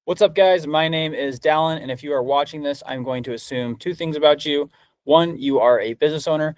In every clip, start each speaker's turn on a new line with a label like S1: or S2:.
S1: What's up, guys? My name is Dallin, and if you are watching this, I'm going to assume two things about you. One, you are a business owner,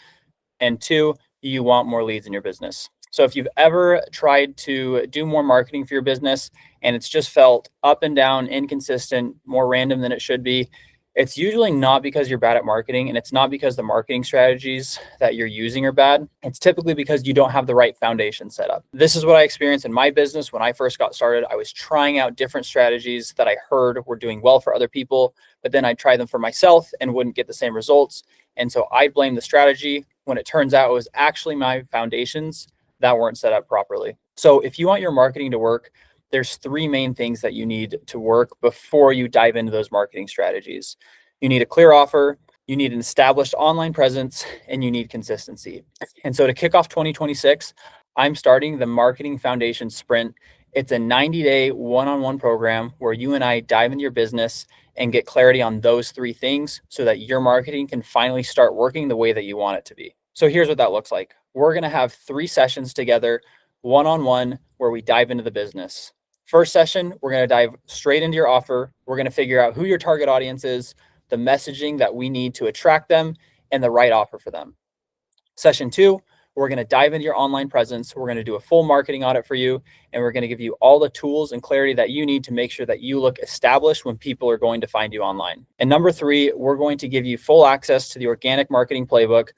S1: and two, you want more leads in your business. So if you've ever tried to do more marketing for your business and it's just felt up and down, inconsistent, more random than it should be, it's usually not because you're bad at marketing, and it's not because the marketing strategies that you're using are bad. It's typically because you don't have the right foundation set up. This is what I experienced in my business when I first got started. I was trying out different strategies that I heard were doing well for other people, but then I'd try them for myself and wouldn't get the same results. And so I'd blame the strategy when it turns out it was actually my foundations that weren't set up properly. So if you want your marketing to work, there's three main things that you need to work before you dive into those marketing strategies. You need a clear offer, you need an established online presence, and you need consistency. And so to kick off 2026, I'm starting the Marketing Foundation Sprint. It's a 90-day one-on-one program where you and I dive into your business and get clarity on those three things so that your marketing can finally start working the way that you want it to be. So here's what that looks like. We're going to have 3 sessions together, one-on-one, where we dive into the business. First session, we're going to dive straight into your offer. We're going to figure out who your target audience is, the messaging that we need to attract them, and the right offer for them. Session 2, we're going to dive into your online presence. We're going to do a full marketing audit for you, and we're going to give you all the tools and clarity that you need to make sure that you look established when people are going to find you online. And number 3, we're going to give you full access to the organic marketing playbook,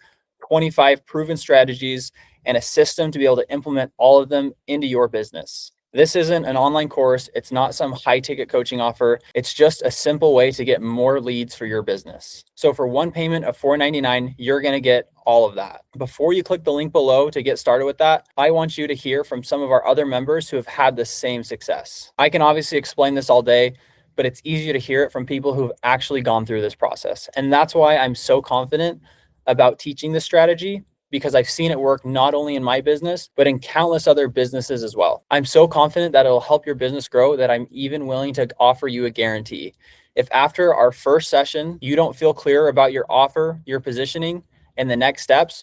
S1: 25 proven strategies, and a system to be able to implement all of them into your business. This isn't an online course. It's not some high ticket coaching offer. It's just a simple way to get more leads for your business. So for one payment of $4.99, you're going to get all of that. Before you click the link below to get started with that, I want you to hear from some of our other members who have had the same success. I can obviously explain this all day, but it's easier to hear it from people who've actually gone through this process. And that's why I'm so confident about teaching this strategy, because I've seen it work not only in my business, but in countless other businesses as well. I'm so confident that it'll help your business grow that I'm even willing to offer you a guarantee. If after our first session, you don't feel clear about your offer, your positioning, and the next steps,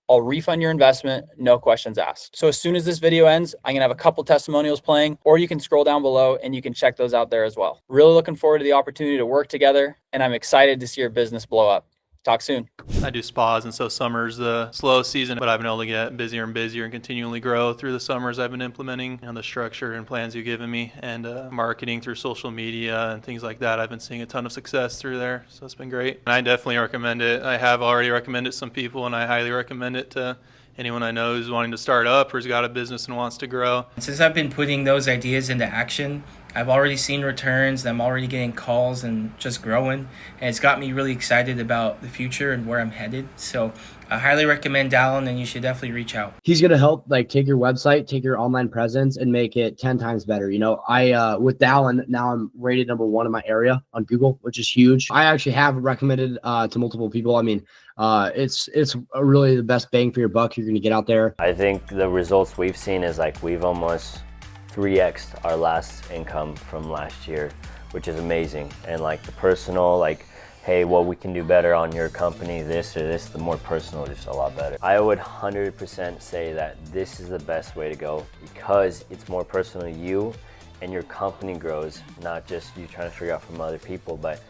S1: I'll refund your investment, no questions asked. So as soon as this video ends, I'm gonna have a couple testimonials playing, or you can scroll down below and you can check those out there as well. Really looking forward to the opportunity to work together, and I'm excited to see your business blow up. Talk soon.
S2: I do spas, and so summer's the slow season, but I've been able to get busier and busier and continually grow through the summers. I've been implementing the structure and plans you've given me, and marketing through social media and things like that. I've been seeing a ton of success through there, so it's been great. And I definitely recommend it. I have already recommended it to some people, and I highly recommend it to anyone I know who's wanting to start up or has got a business and wants to grow.
S3: Since I've been putting those ideas into action, I've already seen returns. I'm already getting calls and just growing. And it's got me really excited about the future and where I'm headed. So I highly recommend Dallin, and you should definitely reach out.
S4: He's going to help take your website, take your online presence and make it 10 times better. I with Dallin, now I'm rated #1 in my area on Google, which is huge. I actually have recommended to multiple people. I mean, it's really the best bang for your buck you're going to get out there.
S5: I think the results we've seen is we've almost 3x'd our last income from last year, which is amazing. And the personal, hey, what we can do better on your company, this or this, the more personal, just a lot better. I would 100% say that this is the best way to go, because it's more personal to you and your company grows, not just you trying to figure out from other people, but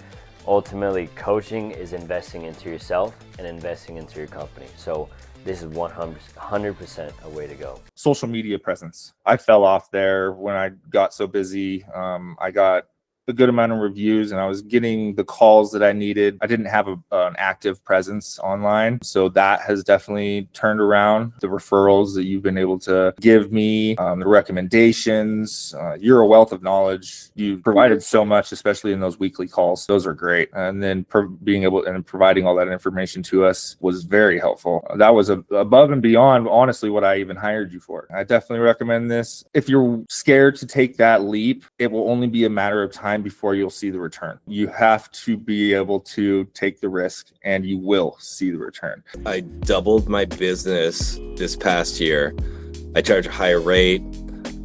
S5: ultimately coaching is investing into yourself and investing into your company. So this is 100% a way to go.
S6: Social media presence. I fell off there when I got so busy. I got a good amount of reviews and I was getting the calls that I needed. I didn't have an active presence online. So that has definitely turned around. The referrals that you've been able to give me, the recommendations, you're a wealth of knowledge. You provided so much, especially in those weekly calls. Those are great. And then being able and providing all that information to us was very helpful. That was above and beyond, honestly, what I even hired you for. I definitely recommend this. If you're scared to take that leap, it will only be a matter of time before you'll see the return. You have to be able to take the risk and you will see the return.
S7: I doubled my business this past year. I charge a higher rate.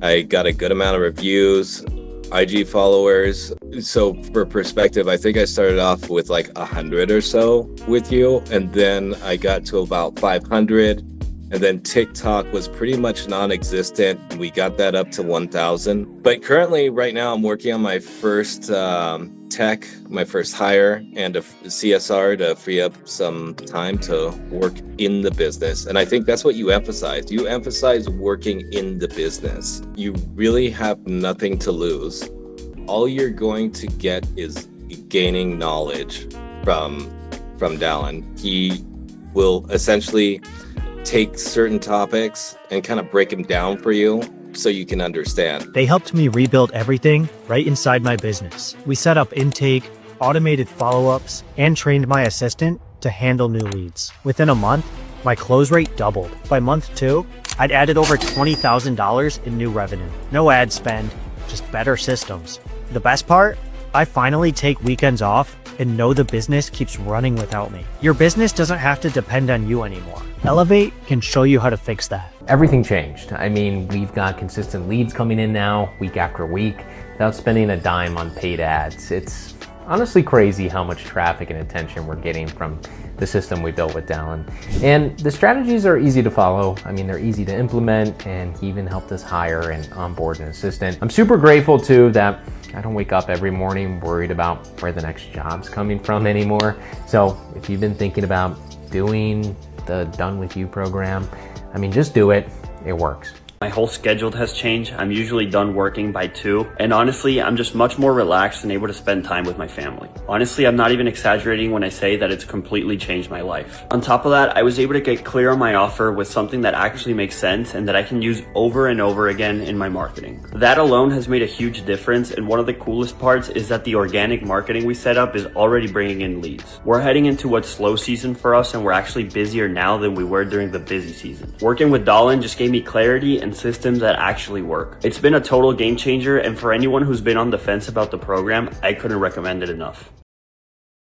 S7: I got a good amount of reviews, IG followers. So for perspective, I think I started off with 100 or so with you, and then I got to about 500, And then TikTok was pretty much non-existent. We got that up to 1,000. But currently, right now, I'm working on my first tech, my first hire, and a CSR to free up some time to work in the business. And I think that's what you emphasize. You emphasize working in the business. You really have nothing to lose. All you're going to get is gaining knowledge from Dallin. He will essentially take certain topics and kind of break them down for you so you can understand.
S8: They helped me rebuild everything right inside my business. We set up intake, automated follow-ups, and trained my assistant to handle new leads. Within a month, my close rate doubled. By month 2, I'd added over $20,000 in new revenue. No ad spend, just better systems. The best part? I finally take weekends off and know the business keeps running without me. Your business doesn't have to depend on you anymore. Elevate can show you how to fix that.
S9: Everything changed. I mean, we've got consistent leads coming in now, week after week, without spending a dime on paid ads. It's honestly crazy how much traffic and attention we're getting from the system we built with Dallin. And the strategies are easy to follow. I mean, they're easy to implement, and he even helped us hire and onboard an assistant. I'm super grateful too that I don't wake up every morning worried about where the next job's coming from anymore. So if you've been thinking about doing the Done With You program, I mean, just do it. It works.
S10: My whole schedule has changed. I'm usually done working by 2, and honestly, I'm just much more relaxed and able to spend time with my family. Honestly, I'm not even exaggerating when I say that it's completely changed my life. On top of that, I was able to get clear on my offer with something that actually makes sense and that I can use over and over again in my marketing. That alone has made a huge difference, and one of the coolest parts is that the organic marketing we set up is already bringing in leads. We're heading into what's slow season for us, and we're actually busier now than we were during the busy season. Working with Dallin just gave me clarity and systems that actually work. It's been a total game changer, and for anyone who's been on the fence about the program, I couldn't recommend it enough.